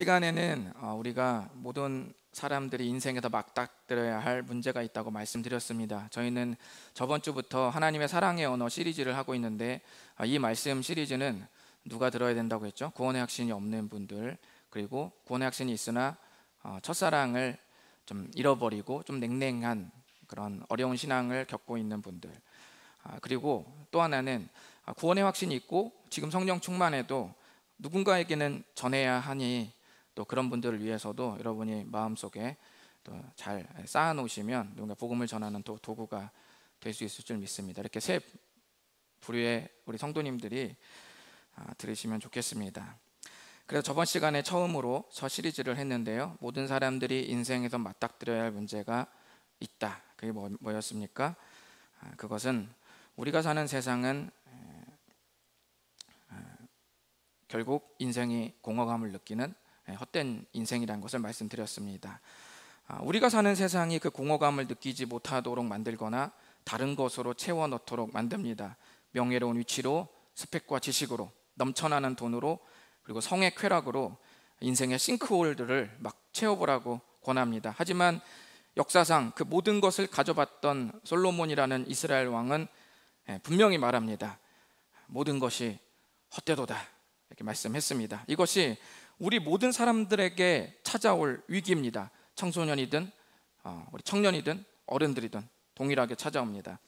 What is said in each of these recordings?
시간에는 우리가 모든 사람들이 인생에서 맞닥뜨려야 할 문제가 있다고 말씀드렸습니다. 저희는 저번 주부터 하나님의 사랑의 언어 시리즈를 하고 있는데, 이 말씀 시리즈는 누가 들어야 된다고 했죠? 구원의 확신이 없는 분들, 그리고 구원의 확신이 있으나 첫사랑을 좀 잃어버리고 좀 냉랭한 그런 어려운 신앙을 겪고 있는 분들, 그리고 또 하나는 구원의 확신이 있고 지금 성령 충만해도 누군가에게는 전해야 하니, 또 그런 분들을 위해서도 여러분이 마음속에 또 잘 쌓아놓으시면 누군가 복음을 전하는 도구가 될 수 있을 줄 믿습니다. 이렇게 세 부류의 우리 성도님들이 들으시면 좋겠습니다. 그래서 저번 시간에 처음으로 첫 시리즈를 했는데요, 모든 사람들이 인생에서 맞닥뜨려야 할 문제가 있다. 그게 뭐였습니까? 그것은 우리가 사는 세상은 결국 인생이 공허감을 느끼는 헛된 인생이라는 것을 말씀드렸습니다. 우리가 사는 세상이 그 공허감을 느끼지 못하도록 만들거나 다른 것으로 채워넣도록 만듭니다. 명예로운 위치로, 스펙과 지식으로, 넘쳐나는 돈으로, 그리고 성의 쾌락으로 인생의 싱크홀들을 막 채워보라고 권합니다. 하지만 역사상 그 모든 것을 가져봤던 솔로몬이라는 이스라엘 왕은 분명히 말합니다. 모든 것이 헛되도다, 이렇게 말씀했습니다. 이것이 우리 모든 사람들에게 찾아올 위기입니다. 청소년이든 우리 청년이든 어른들이든 동일하게 찾아옵니다.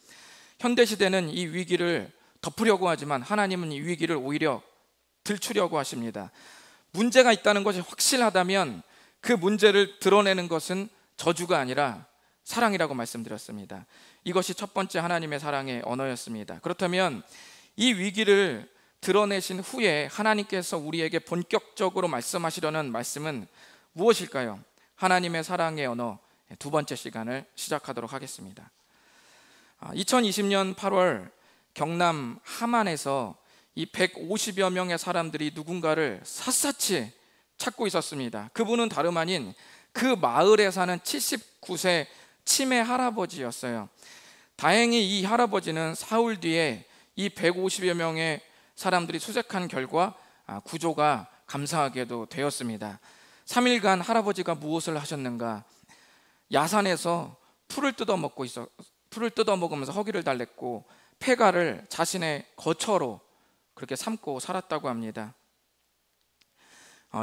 현대시대는 이 위기를 덮으려고 하지만 하나님은 이 위기를 오히려 들추려고 하십니다. 문제가 있다는 것이 확실하다면 그 문제를 드러내는 것은 저주가 아니라 사랑이라고 말씀드렸습니다. 이것이 첫 번째 하나님의 사랑의 언어였습니다. 그렇다면 이 위기를 드러내신 후에 하나님께서 우리에게 본격적으로 말씀하시려는 말씀은 무엇일까요? 하나님의 사랑의 언어 두 번째 시간을 시작하도록 하겠습니다. 2020년 8월 경남 함안에서 이 150여 명의 사람들이 누군가를 샅샅이 찾고 있었습니다. 그분은 다름 아닌 그 마을에 사는 79세 치매 할아버지였어요. 다행히 이 할아버지는 사흘 뒤에 이 150여 명의 사람들이 수색한 결과 구조가 감사하게도 되었습니다. 3일간 할아버지가 무엇을 하셨는가? 야산에서 풀을 뜯어먹으면서 허기를 달랬고 폐가를 자신의 거처로 그렇게 삼고 살았다고 합니다.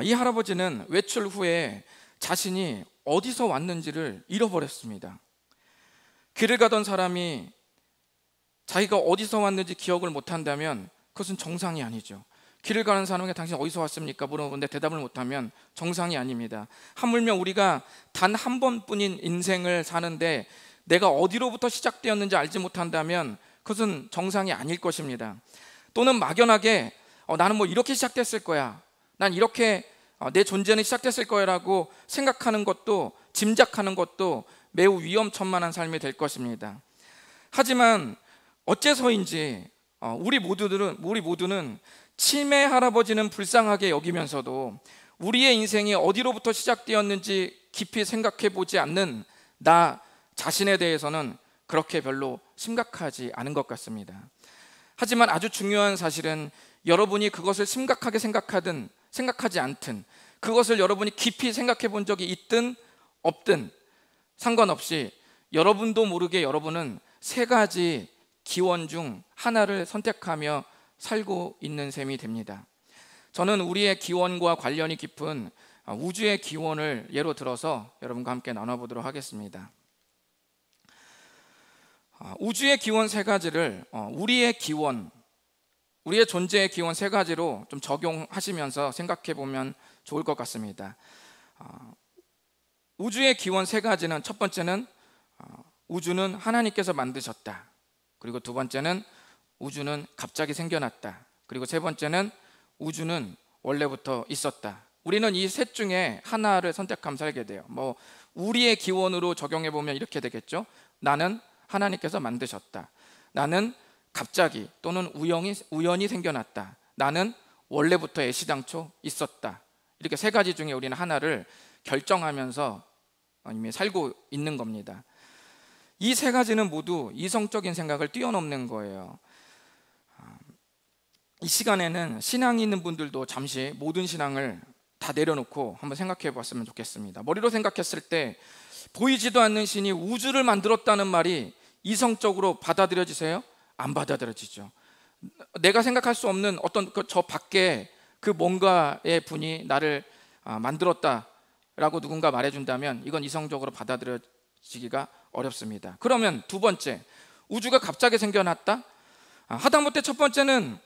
이 할아버지는 외출 후에 자신이 어디서 왔는지를 잃어버렸습니다. 길을 가던 사람이 자기가 어디서 왔는지 기억을 못한다면 그것은 정상이 아니죠. 길을 가는 사람에게 당신 어디서 왔습니까? 물어보는데 대답을 못하면 정상이 아닙니다. 하물며 우리가 단 한 번뿐인 인생을 사는데 내가 어디로부터 시작되었는지 알지 못한다면 그것은 정상이 아닐 것입니다. 또는 막연하게 나는 뭐 이렇게 시작됐을 거야, 난 이렇게 내 존재는 시작됐을 거야 라고 생각하는 것도, 짐작하는 것도 매우 위험천만한 삶이 될 것입니다. 하지만 어째서인지 우리 모두는 치매 할아버지는 불쌍하게 여기면서도 우리의 인생이 어디로부터 시작되었는지 깊이 생각해 보지 않는 나 자신에 대해서는 그렇게 별로 심각하지 않은 것 같습니다. 하지만 아주 중요한 사실은 여러분이 그것을 심각하게 생각하든 생각하지 않든, 그것을 여러분이 깊이 생각해 본 적이 있든 없든 상관없이 여러분도 모르게 여러분은 세 가지 기원 중 하나를 선택하며 살고 있는 셈이 됩니다. 저는 우리의 기원과 관련이 깊은 우주의 기원을 예로 들어서 여러분과 함께 나눠보도록 하겠습니다. 우주의 기원 세 가지를 우리의 기원, 우리의 존재의 기원 세 가지로 좀 적용하시면서 생각해 보면 좋을 것 같습니다. 우주의 기원 세 가지는, 첫 번째는 우주는 하나님께서 만드셨다. 그리고 두 번째는 우주는 갑자기 생겨났다. 그리고 세 번째는 우주는 원래부터 있었다. 우리는 이 셋 중에 하나를 선택하면 살게 돼요. 우리의 기원으로 적용해 보면 이렇게 되겠죠. 나는 하나님께서 만드셨다. 나는 갑자기 또는 우연히 생겨났다. 나는 원래부터 애시당초 있었다. 이렇게 세 가지 중에 우리는 하나를 결정하면서 이미 살고 있는 겁니다. 이 세 가지는 모두 이성적인 생각을 뛰어넘는 거예요. 이 시간에는 신앙이 있는 분들도 잠시 모든 신앙을 다 내려놓고 한번 생각해 봤으면 좋겠습니다. 머리로 생각했을 때 보이지도 않는 신이 우주를 만들었다는 말이 이성적으로 받아들여지세요? 안 받아들여지죠. 내가 생각할 수 없는 어떤 저 밖에 그 뭔가의 분이 나를 만들었다라고 누군가 말해준다면 이건 이성적으로 받아들여지기가 어렵습니다. 그러면 두 번째, 우주가 갑자기 생겨났다? 하다못해 첫 번째는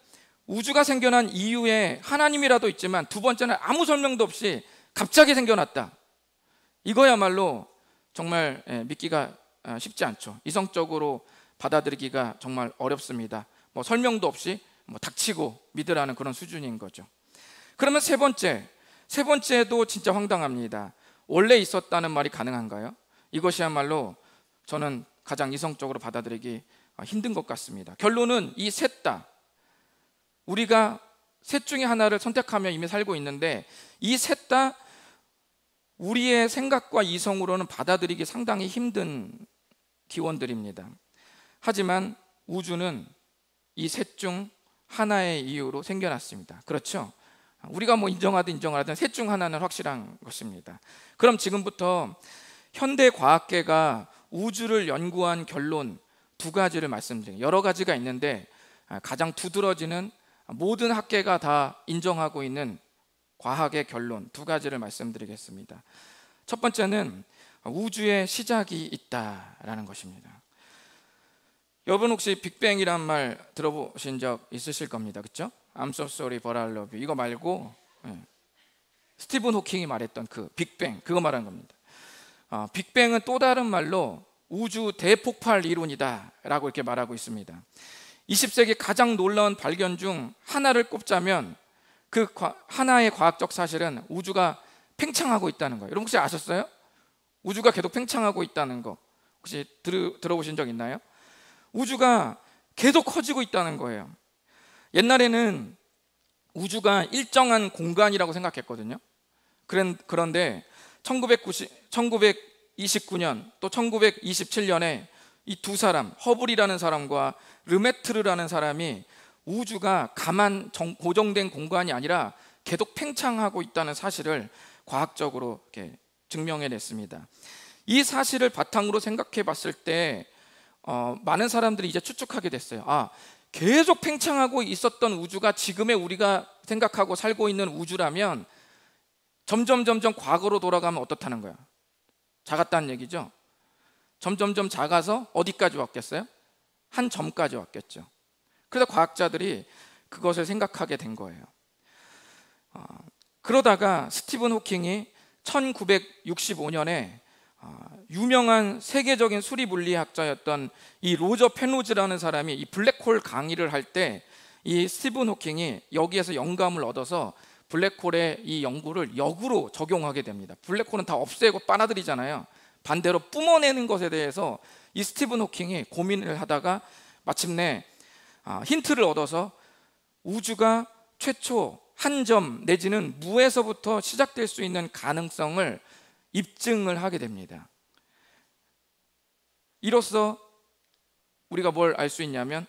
우주가 생겨난 이유에 하나님이라도 있지만 두 번째는 아무 설명도 없이 갑자기 생겨났다. 이거야말로 정말 믿기가 쉽지 않죠. 이성적으로 받아들이기가 정말 어렵습니다. 뭐 설명도 없이 닥치고 믿으라는 그런 수준인 거죠. 그러면 세 번째도 진짜 황당합니다. 원래 있었다는 말이 가능한가요? 이것이야말로 저는 가장 이성적으로 받아들이기 힘든 것 같습니다. 결론은 이 셋 다, 우리가 셋 중에 하나를 선택하며 이미 살고 있는데 이 셋 다 우리의 생각과 이성으로는 받아들이기 상당히 힘든 기원들입니다. 하지만 우주는 이 셋 중 하나의 이유로 생겨났습니다. 그렇죠? 우리가 인정하든 인정하든 셋 중 하나는 확실한 것입니다. 그럼 지금부터 현대 과학계가 우주를 연구한 결론 두 가지를 말씀드릴게요. 여러 가지가 있는데 가장 두드러지는, 모든 학계가 다 인정하고 있는 과학의 결론 두 가지를 말씀드리겠습니다. 첫 번째는 우주에 시작이 있다라는 것입니다. 여러분 혹시 빅뱅이란 말 들어보신 적 있으실 겁니다. 그렇죠? I'm so sorry but I love you. 이거 말고 스티븐 호킹이 말했던 그 빅뱅, 그거 말하는 겁니다. 빅뱅은 또 다른 말로 우주 대폭발 이론이다 라고 이렇게 말하고 있습니다. 20세기 가장 놀라운 발견 중 하나를 꼽자면 그 하나의 과학적 사실은 우주가 팽창하고 있다는 거예요. 여러분 혹시 아셨어요? 우주가 계속 팽창하고 있다는 거 혹시 들어보신 적 있나요? 우주가 계속 커지고 있다는 거예요. 옛날에는 우주가 일정한 공간이라고 생각했거든요. 그런데 1929년 또 1927년에 이 두 사람, 허블이라는 사람과 르메트르라는 사람이 우주가 가만 고정된 공간이 아니라 계속 팽창하고 있다는 사실을 과학적으로 이렇게 증명해냈습니다. 이 사실을 바탕으로 생각해 봤을 때 많은 사람들이 이제 추측하게 됐어요. 계속 팽창하고 있었던 우주가 지금의 우리가 생각하고 살고 있는 우주라면 점점 과거로 돌아가면 어떻다는 거야? 작았다는 얘기죠. 점점 작아서 어디까지 왔겠어요? 한 점까지 왔겠죠. 그래서 과학자들이 그것을 생각하게 된 거예요. 그러다가 스티븐 호킹이 1965년에 유명한 세계적인 수리 물리학자였던 이 로저 펜로즈라는 사람이 이 블랙홀 강의를 할 때 이 스티븐 호킹이 여기에서 영감을 얻어서 블랙홀의 이 연구를 역으로 적용하게 됩니다. 블랙홀은 다 없애고 빨아들이잖아요. 반대로 뿜어내는 것에 대해서 이 스티븐 호킹이 고민을 하다가 마침내 힌트를 얻어서 우주가 최초 한 점 내지는 무에서부터 시작될 수 있는 가능성을 입증을 하게 됩니다. 이로써 우리가 뭘 알 수 있냐면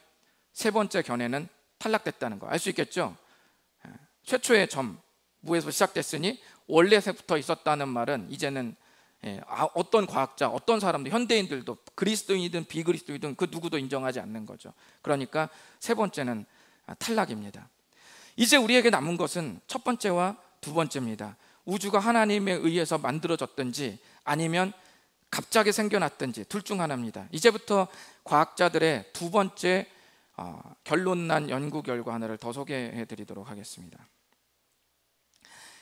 세 번째 견해는 탈락됐다는 거 알 수 있겠죠? 최초의 점, 무에서 시작됐으니 원래부터 있었다는 말은 이제는 어떤 과학자, 어떤 사람들, 현대인들도 그리스도인이든 비그리스도인이든 그 누구도 인정하지 않는 거죠. 그러니까 세 번째는 탈락입니다. 이제 우리에게 남은 것은 첫 번째와 두 번째입니다. 우주가 하나님에 의해서 만들어졌든지 아니면 갑자기 생겨났든지 둘 중 하나입니다. 이제부터 과학자들의 두 번째 결론난 연구 결과 하나를 더 소개해 드리도록 하겠습니다.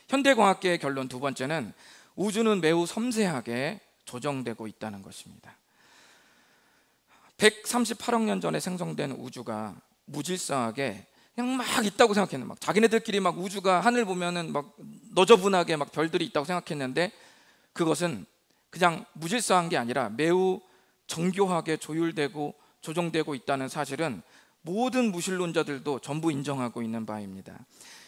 현대과학계의 결론 두 번째는 우주는 매우 섬세하게 조정되고 있다는 것입니다. 138억 년 전에 생성된 우주가 무질서하게 그냥 막 있다고 생각했는데 막 자기네들끼리 막 우주가 하늘 보면은 막 너저분하게 막 별들이 있다고 생각했는데 그것은 그냥 무질서한 게 아니라 매우 정교하게 조율되고 조정되고 있다는 사실은 모든 무신론자들도 전부 인정하고 있는 바입니다.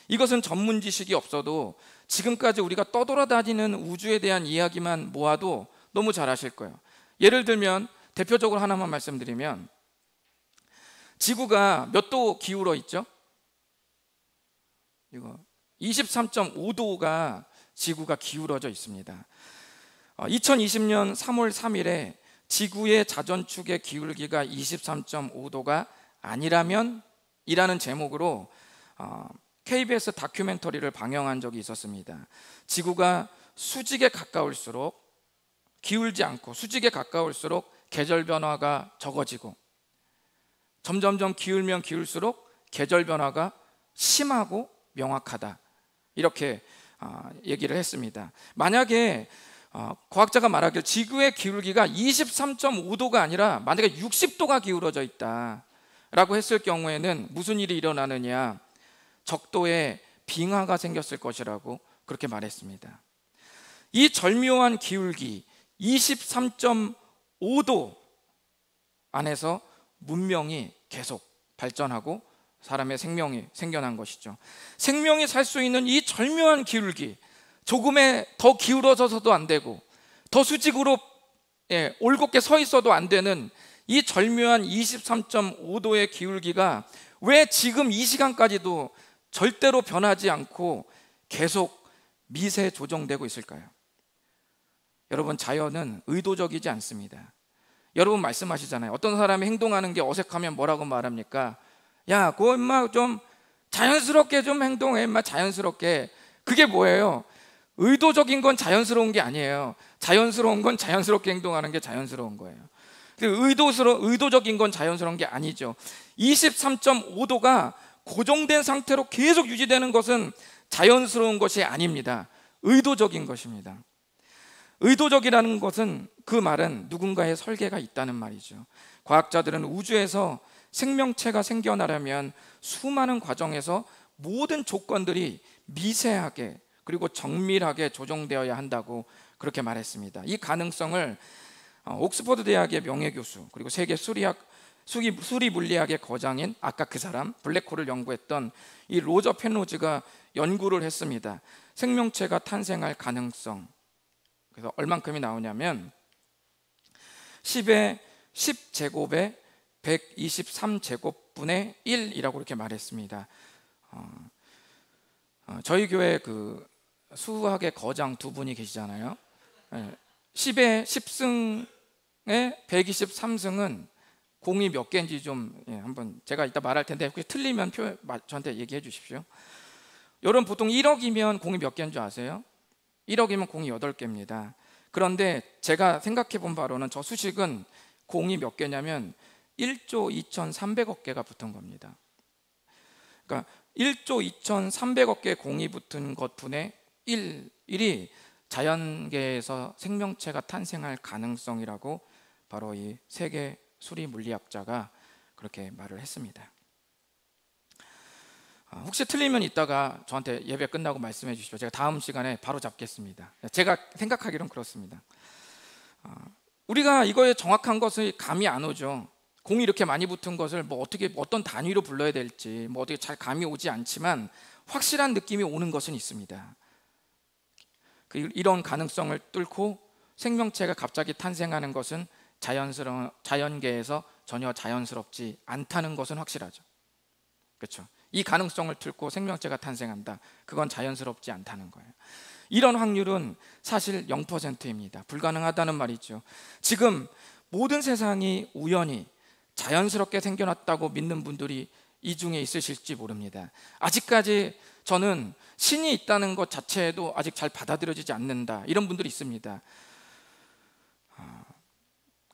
이것은 전문 지식이 없어도 지금까지 우리가 떠돌아다니는 우주에 대한 이야기만 모아도 너무 잘 아실 거예요. 예를 들면 대표적으로 하나만 말씀드리면 지구가 몇 도 기울어 있죠? 이거 23.5도가 지구가 기울어져 있습니다. 2020년 3월 3일에 지구의 자전축의 기울기가 23.5도가 아니라면 이라는 제목으로 KBS 다큐멘터리를 방영한 적이 있었습니다. 지구가 수직에 가까울수록, 기울지 않고 수직에 가까울수록 계절 변화가 적어지고, 점점점 기울면 기울수록 계절 변화가 심하고 명확하다, 이렇게 얘기를 했습니다. 만약에 과학자가 말하길 지구의 기울기가 23.5도가 아니라 만약에 60도가 기울어져 있다라고 했을 경우에는 무슨 일이 일어나느냐, 적도에 빙하가 생겼을 것이라고 그렇게 말했습니다. 이 절묘한 기울기 23.5도 안에서 문명이 계속 발전하고 사람의 생명이 생겨난 것이죠. 생명이 살 수 있는 이 절묘한 기울기, 조금에 더 기울어져서도 안 되고 더 수직으로 올곧게 서 있어도 안 되는 이 절묘한 23.5도의 기울기가 왜 지금 이 시간까지도 절대로 변하지 않고 계속 미세 조정되고 있을까요? 여러분, 자연은 의도적이지 않습니다. 여러분 말씀하시잖아요. 어떤 사람이 행동하는 게 어색하면 뭐라고 말합니까? 야, 그거 인마 좀 자연스럽게 좀 행동해, 인마 자연스럽게. 그게 뭐예요? 의도적인 건 자연스러운 게 아니에요. 자연스러운 건 자연스럽게 행동하는 게 자연스러운 거예요. 의도적인 건 자연스러운 게 아니죠. 23.5도가 고정된 상태로 계속 유지되는 것은 자연스러운 것이 아닙니다. 의도적인 것입니다. 의도적이라는 것은, 그 말은 누군가의 설계가 있다는 말이죠. 과학자들은 우주에서 생명체가 생겨나려면 수많은 과정에서 모든 조건들이 미세하게 그리고 정밀하게 조정되어야 한다고 그렇게 말했습니다. 이 가능성을 옥스퍼드 대학의 명예교수, 그리고 세계 수리 물리학의 거장인 아까 그 사람, 블랙홀을 연구했던 이 로저 펜로즈가 연구를 했습니다. 생명체가 탄생할 가능성. 그래서 얼만큼이 나오냐면 10의 10제곱에 123제곱분의 1이라고 이렇게 말했습니다. 저희 교회 그 수학의 거장 두 분이 계시잖아요. 10의 10승에 123승은 공이 몇 개인지 좀 한번 제가 이따 말할 텐데 혹시 틀리면 저한테 얘기해 주십시오. 여러분, 보통 1억이면 공이 몇 개인 줄 아세요? 1억이면 공이 8개입니다. 그런데 제가 생각해 본 바로는 저 수식은 공이 몇 개냐면 1조 2,300억 개가 붙은 겁니다. 그러니까 1조 2,300억 개의 공이 붙은 것분의 1이 자연계에서 생명체가 탄생할 가능성이라고 바로 이 세계 수리 물리학자가 그렇게 말을 했습니다. 혹시 틀리면 이따가 저한테 예배 끝나고 말씀해 주십시오. 제가 다음 시간에 바로 잡겠습니다. 제가 생각하기론 그렇습니다. 우리가 이거에 정확한 것을 감이 안 오죠. 공이 이렇게 많이 붙은 것을 뭐 어떻게 어떤 단위로 불러야 될지 뭐 어떻게 잘 감이 오지 않지만 확실한 느낌이 오는 것은 있습니다. 이런 가능성을 뚫고 생명체가 갑자기 탄생하는 것은 자연계에서 전혀 자연스럽지 않다는 것은 확실하죠. 그렇죠? 이 가능성을 뚫고 생명체가 탄생한다. 그건 자연스럽지 않다는 거예요. 이런 확률은 사실 0%입니다. 불가능하다는 말이죠. 지금 모든 세상이 우연히 자연스럽게 생겨났다고 믿는 분들이 이 중에 있으실지 모릅니다. 아직까지 저는 신이 있다는 것 자체에도 아직 잘 받아들여지지 않는다, 이런 분들이 있습니다.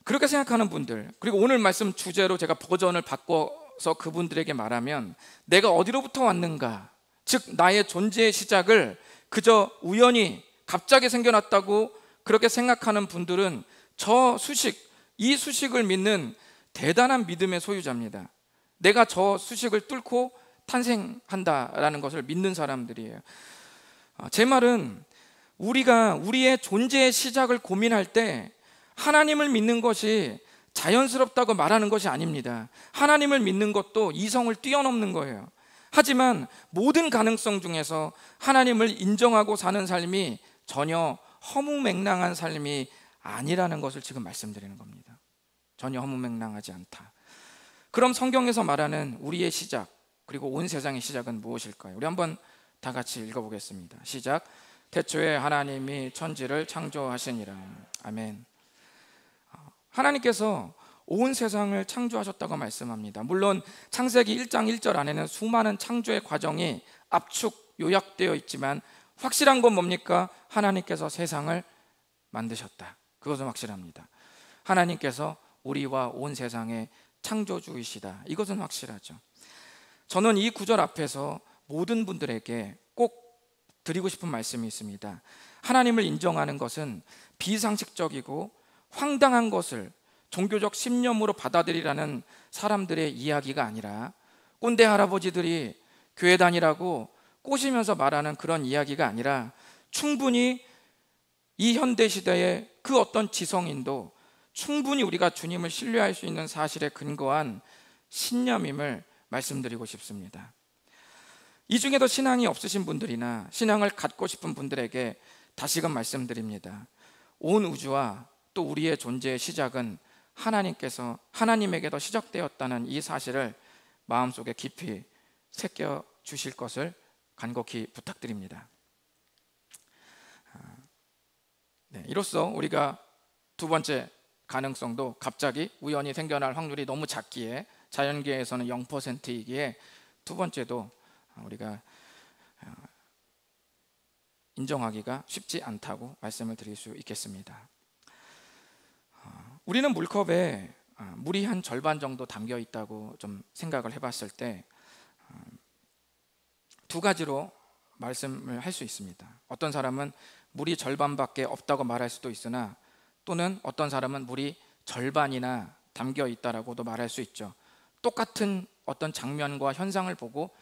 그렇게 생각하는 분들, 그리고 오늘 말씀 주제로 제가 버전을 바꿔서 그분들에게 말하면, 내가 어디로부터 왔는가, 즉 나의 존재의 시작을 그저 우연히 갑자기 생겨났다고 그렇게 생각하는 분들은 저 수식, 이 수식을 믿는 대단한 믿음의 소유자입니다. 내가 저 수식을 뚫고 탄생한다라는 것을 믿는 사람들이에요. 제 말은, 우리가 우리의 존재의 시작을 고민할 때 하나님을 믿는 것이 자연스럽다고 말하는 것이 아닙니다. 하나님을 믿는 것도 이성을 뛰어넘는 거예요. 하지만 모든 가능성 중에서 하나님을 인정하고 사는 삶이 전혀 허무맹랑한 삶이 아니라는 것을 지금 말씀드리는 겁니다. 전혀 허무맹랑하지 않다. 그럼 성경에서 말하는 우리의 시작, 그리고 온 세상의 시작은 무엇일까요? 우리 한번 다 같이 읽어보겠습니다. 시작. 태초에 하나님이 천지를 창조하시니라. 아멘. 하나님께서 온 세상을 창조하셨다고 말씀합니다. 물론 창세기 1장 1절 안에는 수많은 창조의 과정이 압축 요약되어 있지만 확실한 건 뭡니까? 하나님께서 세상을 만드셨다. 그것은 확실합니다. 하나님께서 우리와 온 세상의 창조주이시다. 이것은 확실하죠. 저는 이 구절 앞에서 모든 분들에게 꼭 드리고 싶은 말씀이 있습니다. 하나님을 인정하는 것은 비상식적이고 황당한 것을 종교적 신념으로 받아들이라는 사람들의 이야기가 아니라, 꼰대 할아버지들이 교회 다니라고 꼬시면서 말하는 그런 이야기가 아니라, 충분히 이 현대 시대의 그 어떤 지성인도 충분히 우리가 주님을 신뢰할 수 있는 사실에 근거한 신념임을 말씀드리고 싶습니다. 이 중에도 신앙이 없으신 분들이나 신앙을 갖고 싶은 분들에게 다시금 말씀드립니다. 온 우주와 또 우리의 존재의 시작은 하나님에게도 시작되었다는 이 사실을 마음속에 깊이 새겨 주실 것을 간곡히 부탁드립니다. 이로써 우리가 두 번째 가능성도 갑자기 우연히 생겨날 확률이 너무 작기에, 자연계에서는 0%이기에 두 번째도 우리가 인정하기가 쉽지 않다고 말씀을 드릴 수 있겠습니다. 우리는 물컵에 물이 한 절반 정도 담겨 있다고 좀 생각을 해봤을 때 두 가지로 말씀을 할 수 있습니다. 어떤 사람은 물이 절반밖에 없다고 말할 수도 있으나, 또는 어떤 사람은 물이 절반이나 담겨 있다라고도 말할 수 있죠. 똑같은 어떤 장면과 현상을 보고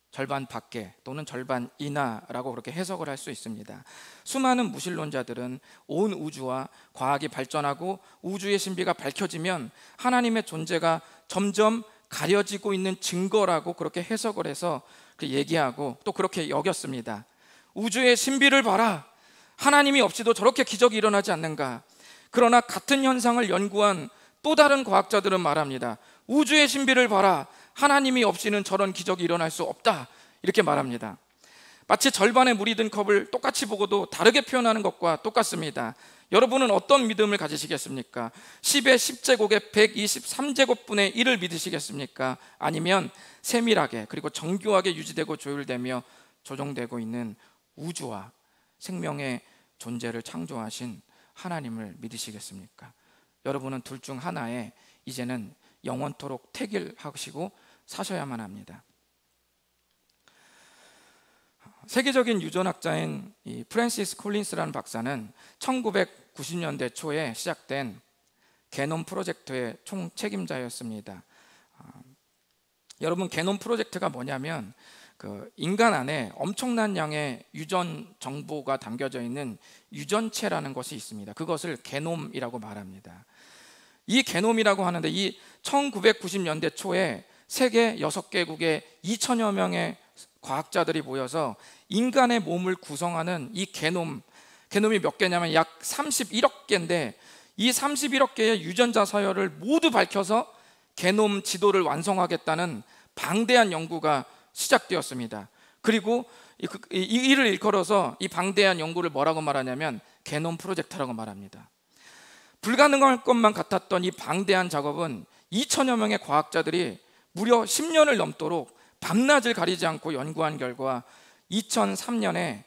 절반 밖에 또는 절반 이나라고 그렇게 해석을 할 수 있습니다. 수많은 무신론자들은 온 우주와 과학이 발전하고 우주의 신비가 밝혀지면 하나님의 존재가 점점 가려지고 있는 증거라고 그렇게 해석을 해서 얘기하고 또 그렇게 여겼습니다. 우주의 신비를 봐라, 하나님이 없이도 저렇게 기적이 일어나지 않는가. 그러나 같은 현상을 연구한 또 다른 과학자들은 말합니다. 우주의 신비를 봐라, 하나님이 없이는 저런 기적이 일어날 수 없다, 이렇게 말합니다. 마치 절반의 물이 든 컵을 똑같이 보고도 다르게 표현하는 것과 똑같습니다. 여러분은 어떤 믿음을 가지시겠습니까? 10의 10제곱의 123제곱분의 1을 믿으시겠습니까? 아니면 세밀하게 그리고 정교하게 유지되고 조율되며 조정되고 있는 우주와 생명의 존재를 창조하신 하나님을 믿으시겠습니까? 여러분은 둘 중 하나에 이제는 영원토록 택일하시고 사셔야만 합니다. 세계적인 유전학자인 이 프랜시스 콜린스라는 박사는 1990년대 초에 시작된 게놈 프로젝트의 총책임자였습니다. 여러분, 게놈 프로젝트가 뭐냐면 인간 안에 엄청난 양의 유전 정보가 담겨져 있는 유전체라는 것이 있습니다. 그것을 게놈이라고 말합니다. 이 게놈이라고 하는데, 이 1990년대 초에 세계 6개국의 2천여 명의 과학자들이 모여서 인간의 몸을 구성하는 이 게놈이 몇 개냐면 약 31억 개인데, 이 31억 개의 유전자 서열을 모두 밝혀서 게놈 지도를 완성하겠다는 방대한 연구가 시작되었습니다. 그리고 이 일을 일컬어서 이 방대한 연구를 뭐라고 말하냐면 게놈 프로젝트라고 말합니다. 불가능할 것만 같았던 이 방대한 작업은 2천여 명의 과학자들이 무려 10년을 넘도록 밤낮을 가리지 않고 연구한 결과 2003년에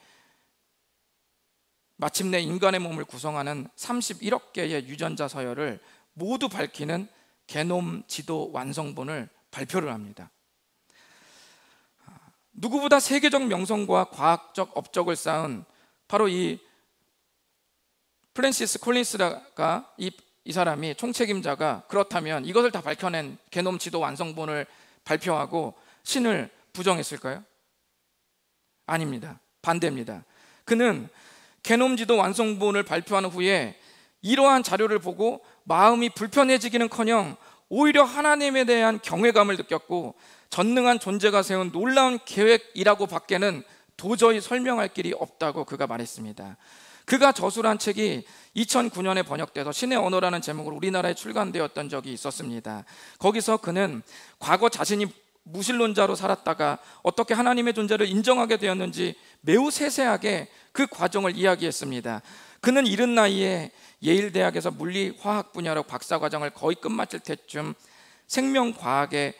마침내 인간의 몸을 구성하는 31억 개의 유전자 서열을 모두 밝히는 게놈 지도 완성본을 발표를 합니다. 누구보다 세계적 명성과 과학적 업적을 쌓은 바로 이 프랜시스 콜린스가 이 사람이 총책임자가 그렇다면 이것을 다 밝혀낸 게놈 지도 완성본을 발표하고 신을 부정했을까요? 아닙니다. 반대입니다. 그는 게놈 지도 완성본을 발표한 후에 이러한 자료를 보고 마음이 불편해지기는커녕 오히려 하나님에 대한 경외감을 느꼈고, 전능한 존재가 세운 놀라운 계획이라고 밖에는 도저히 설명할 길이 없다고 그가 말했습니다. 그가 저술한 책이 2009년에 번역돼서 신의 언어라는 제목으로 우리나라에 출간되었던 적이 있었습니다. 거기서 그는 과거 자신이 무신론자로 살았다가 어떻게 하나님의 존재를 인정하게 되었는지 매우 세세하게 그 과정을 이야기했습니다. 그는 이른 나이에 예일대학에서 물리화학 분야로 박사과정을 거의 끝마칠 때쯤 생명과학의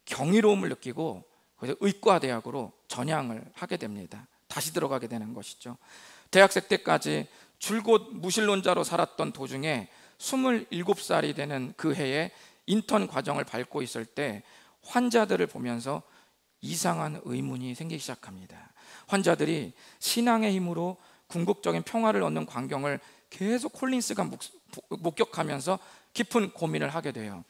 경이로움을 느끼고 그래서 의과대학으로 전향을 하게 됩니다. 다시 들어가게 되는 것이죠. 대학생 때까지 줄곧 무신론자로 살았던 도중에 27살이 되는 그 해에 인턴 과정을 밟고 있을 때 환자들을 보면서 이상한 의문이 생기기 시작합니다. 환자들이 신앙의 힘으로 궁극적인 평화를 얻는 광경을 계속 콜린스가 목격하면서 깊은 고민을 하게 돼요.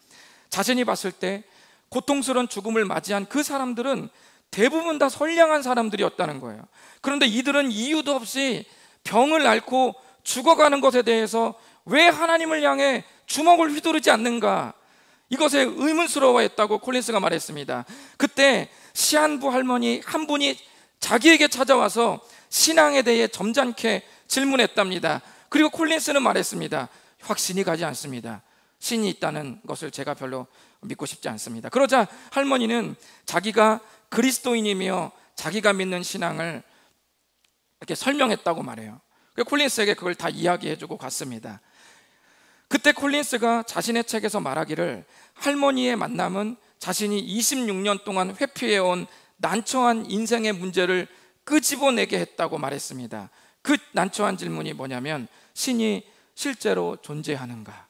자신이 봤을 때 고통스러운 죽음을 맞이한 그 사람들은 대부분 다 선량한 사람들이었다는 거예요. 그런데 이들은 이유도 없이 병을 앓고 죽어가는 것에 대해서 왜 하나님을 향해 주먹을 휘두르지 않는가, 이것에 의문스러워했다고 콜린스가 말했습니다. 그때 시한부 할머니 한 분이 자기에게 찾아와서 신앙에 대해 점잖게 질문했답니다. 그리고 콜린스는 말했습니다. 확신이 가지 않습니다. 신이 있다는 것을 제가 별로 믿고 싶지 않습니다. 그러자 할머니는 자기가 그리스도인이며 자기가 믿는 신앙을 이렇게 설명했다고 말해요. 콜린스에게 그걸 다 이야기해주고 갔습니다. 그때 콜린스가 자신의 책에서 말하기를 할머니의 만남은 자신이 26년 동안 회피해온 난처한 인생의 문제를 끄집어내게 했다고 말했습니다. 그 난처한 질문이 뭐냐면 신이 실제로 존재하는가?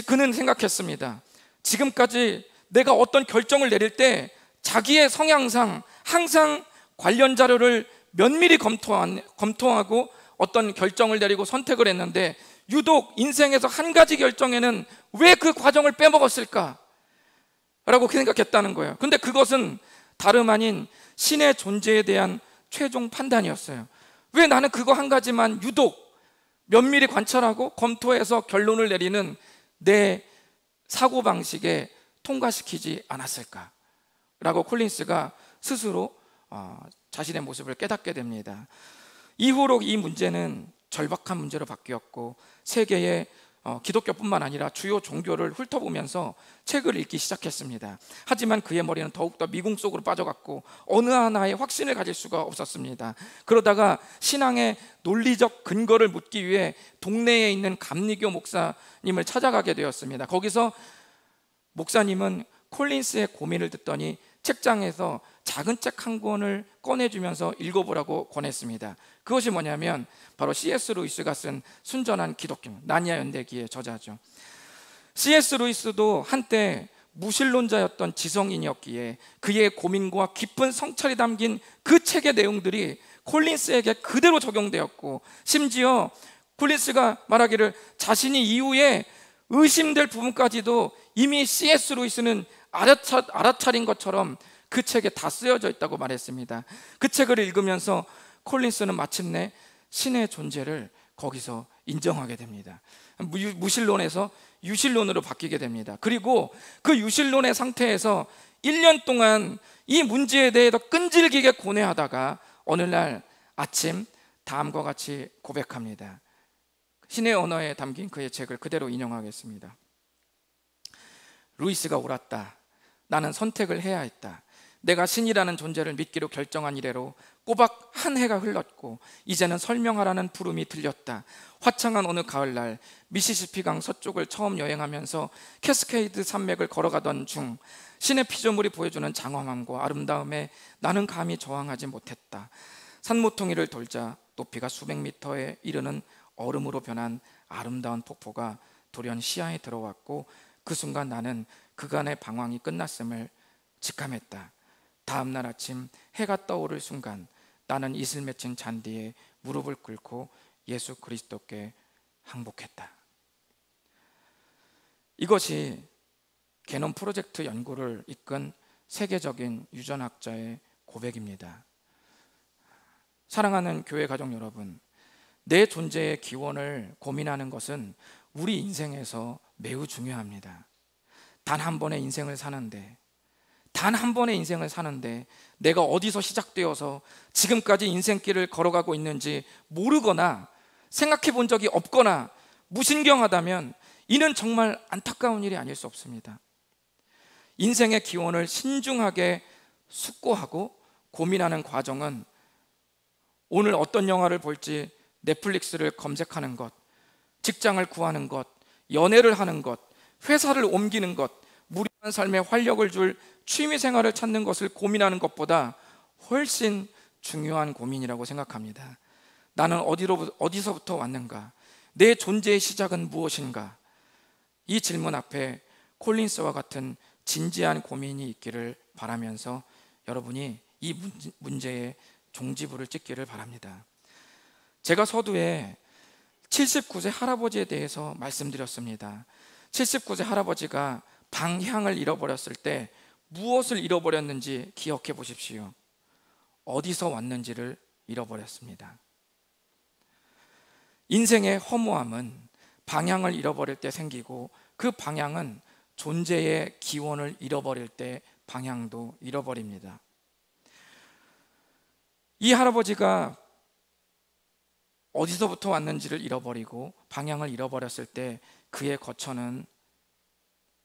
그는 생각했습니다. 지금까지 내가 어떤 결정을 내릴 때 자기의 성향상 항상 관련 자료를 면밀히 검토하고 어떤 결정을 내리고 선택을 했는데 유독 인생에서 한 가지 결정에는 왜 그 과정을 빼먹었을까? 라고 생각했다는 거예요. 근데 그것은 다름 아닌 신의 존재에 대한 최종 판단이었어요. 왜 나는 그거 한 가지만 유독 면밀히 관찰하고 검토해서 결론을 내리는 내 사고방식에 통과시키지 않았을까? 라고 콜린스가 스스로 자신의 모습을 깨닫게 됩니다. 이후로 이 문제는 절박한 문제로 바뀌었고 세계의 기독교뿐만 아니라 주요 종교를 훑어보면서 책을 읽기 시작했습니다. 하지만 그의 머리는 더욱더 미궁 속으로 빠져갔고 어느 하나의 확신을 가질 수가 없었습니다. 그러다가 신앙의 논리적 근거를 묻기 위해 동네에 있는 감리교 목사님을 찾아가게 되었습니다. 거기서 목사님은 콜린스의 고민을 듣더니 책장에서 작은 책 한 권을 꺼내주면서 읽어보라고 권했습니다. 그것이 뭐냐면 바로 C.S. 루이스가 쓴 순전한 기독교, 나니아 연대기의 저자죠. C.S. 루이스도 한때 무신론자였던 지성인이었기에 그의 고민과 깊은 성찰이 담긴 그 책의 내용들이 콜린스에게 그대로 적용되었고, 심지어 콜린스가 말하기를 자신이 이후에 의심될 부분까지도 이미 C.S. 루이스는 알아차린 것처럼 그 책에 다 쓰여져 있다고 말했습니다. 그 책을 읽으면서 콜린스는 마침내 신의 존재를 거기서 인정하게 됩니다. 무신론에서 유신론으로 바뀌게 됩니다. 그리고 그 유신론의 상태에서 1년 동안 이 문제에 대해서 끈질기게 고뇌하다가 어느 날 아침 다음과 같이 고백합니다. 신의 언어에 담긴 그의 책을 그대로 인용하겠습니다. 루이스가 옳았다. 나는 선택을 해야 했다. 내가 신이라는 존재를 믿기로 결정한 이래로 꼬박 한 해가 흘렀고 이제는 설명하라는 부름이 들렸다. 화창한 어느 가을날 미시시피강 서쪽을 처음 여행하면서 캐스케이드 산맥을 걸어가던 중 신의 피조물이 보여주는 장엄함과 아름다움에 나는 감히 저항하지 못했다. 산모퉁이를 돌자 높이가 수백 미터에 이르는 얼음으로 변한 아름다운 폭포가 돌연 시야에 들어왔고 그 순간 나는 그간의 방황이 끝났음을 직감했다. 다음 날 아침 해가 떠오를 순간 나는 이슬 맺힌 잔디에 무릎을 꿇고 예수 그리스도께 항복했다. 이것이 게놈 프로젝트 연구를 이끈 세계적인 유전학자의 고백입니다. 사랑하는 교회 가족 여러분, 내 존재의 기원을 고민하는 것은 우리 인생에서 매우 중요합니다. 단 한 번의 인생을 사는데 내가 어디서 시작되어서 지금까지 인생길을 걸어가고 있는지 모르거나 생각해 본 적이 없거나 무신경하다면 이는 정말 안타까운 일이 아닐 수 없습니다. 인생의 기원을 신중하게 숙고하고 고민하는 과정은 오늘 어떤 영화를 볼지 넷플릭스를 검색하는 것, 직장을 구하는 것, 연애를 하는 것, 회사를 옮기는 것, 무료한 삶에 활력을 줄 취미 생활을 찾는 것을 고민하는 것보다 훨씬 중요한 고민이라고 생각합니다. 나는 어디서부터 왔는가? 내 존재의 시작은 무엇인가? 이 질문 앞에 콜린스와 같은 진지한 고민이 있기를 바라면서 여러분이 이 문제에 종지부를 찍기를 바랍니다. 제가 서두에 79세 할아버지에 대해서 말씀드렸습니다. 79세 할아버지가 방향을 잃어버렸을 때 무엇을 잃어버렸는지 기억해 보십시오. 어디서 왔는지를 잃어버렸습니다. 인생의 허무함은 방향을 잃어버릴 때 생기고, 그 방향은 존재의 기원을 잃어버릴 때 방향도 잃어버립니다. 이 할아버지가 어디서부터 왔는지를 잃어버리고 방향을 잃어버렸을 때 그의 거처는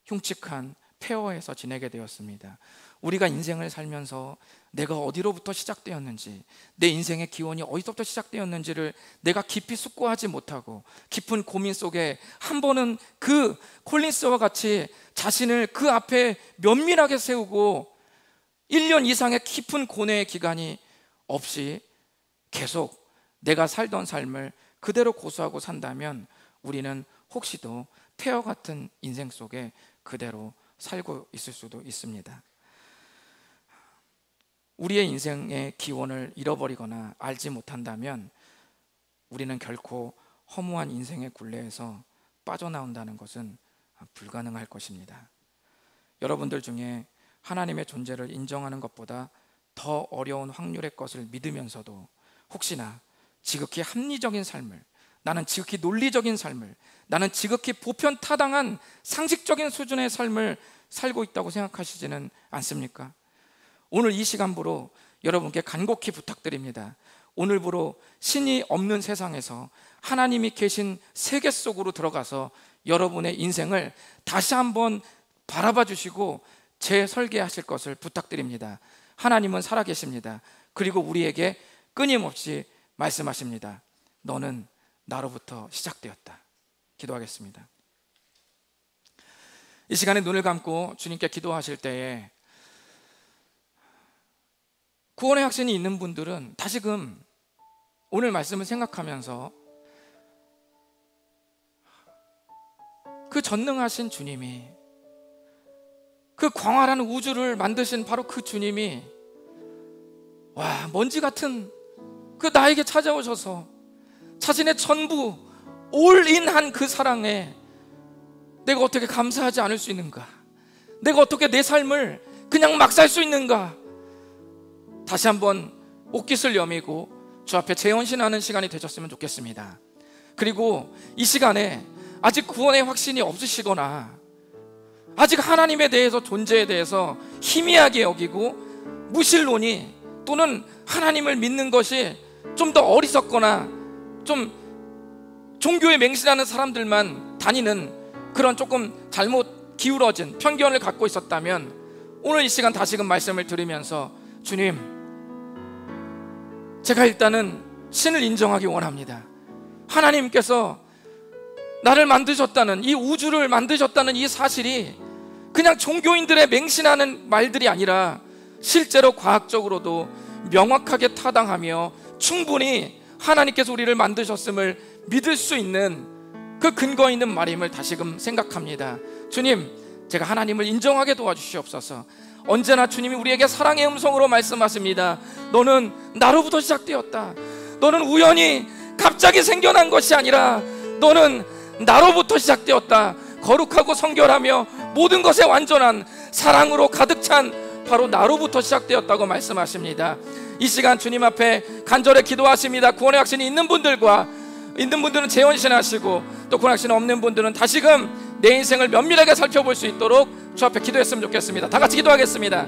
흉측한 폐허에서 지내게 되었습니다. 우리가 인생을 살면서 내가 어디로부터 시작되었는지, 내 인생의 기원이 어디서부터 시작되었는지를 내가 깊이 숙고하지 못하고 깊은 고민 속에 한 번은 그 콜린스와 같이 자신을 그 앞에 면밀하게 세우고 1년 이상의 깊은 고뇌의 기간이 없이 계속 내가 살던 삶을 그대로 고수하고 산다면 우리는 혹시도 폐허 같은 인생 속에 그대로 살고 있을 수도 있습니다. 우리의 인생의 기원을 잃어버리거나 알지 못한다면 우리는 결코 허무한 인생의 굴레에서 빠져나온다는 것은 불가능할 것입니다. 여러분들 중에 하나님의 존재를 인정하는 것보다 더 어려운 확률의 것을 믿으면서도 혹시나 지극히 합리적인 삶을, 나는 지극히 논리적인 삶을, 나는 지극히 보편타당한 상식적인 수준의 삶을 살고 있다고 생각하시지는 않습니까? 오늘 이 시간부로 여러분께 간곡히 부탁드립니다. 오늘부로 신이 없는 세상에서 하나님이 계신 세계 속으로 들어가서 여러분의 인생을 다시 한번 바라봐 주시고 재설계하실 것을 부탁드립니다. 하나님은 살아계십니다. 그리고 우리에게 끊임없이 말씀하십니다. 너는 나로부터 시작되었다. 기도하겠습니다. 이 시간에 눈을 감고 주님께 기도하실 때에 구원의 확신이 있는 분들은 다시금 오늘 말씀을 생각하면서 그 전능하신 주님이, 그 광활한 우주를 만드신 바로 그 주님이 먼지 같은 그 나에게 찾아오셔서 자신의 전부 올인한 그 사랑에 내가 어떻게 감사하지 않을 수 있는가? 내가 어떻게 내 삶을 그냥 막 살 수 있는가? 다시 한번 옷깃을 여미고 주 앞에 재헌신하는 시간이 되셨으면 좋겠습니다. 그리고 이 시간에 아직 구원의 확신이 없으시거나 아직 하나님에 대해서, 존재에 대해서 희미하게 여기고 무신론이 또는 하나님을 믿는 것이 좀 더 어리석거나 좀 종교에 맹신하는 사람들만 다니는 그런 조금 잘못 기울어진 편견을 갖고 있었다면 오늘 이 시간 다시금 말씀을 들으면서 주님, 제가 일단은 신을 인정하기 원합니다. 하나님께서 나를 만드셨다는, 이 우주를 만드셨다는 이 사실이 그냥 종교인들의 맹신하는 말들이 아니라 실제로 과학적으로도 명확하게 타당하며 충분히 하나님께서 우리를 만드셨음을 믿을 수 있는 그 근거 있는 말임을 다시금 생각합니다. 주님, 제가 하나님을 인정하게 도와주시옵소서. 언제나 주님이 우리에게 사랑의 음성으로 말씀하십니다. 너는 나로부터 시작되었다. 너는 우연히 갑자기 생겨난 것이 아니라 너는 나로부터 시작되었다. 거룩하고 성결하며 모든 것에 완전한 사랑으로 가득 찬 바로 나로부터 시작되었다고 말씀하십니다. 이 시간 주님 앞에 간절히 기도하십니다. 구원의 확신이 있는 분들은 재헌신하시고 또 구원의 확신이 없는 분들은 다시금 내 인생을 면밀하게 살펴볼 수 있도록 주 앞에 기도했으면 좋겠습니다. 다 같이 기도하겠습니다.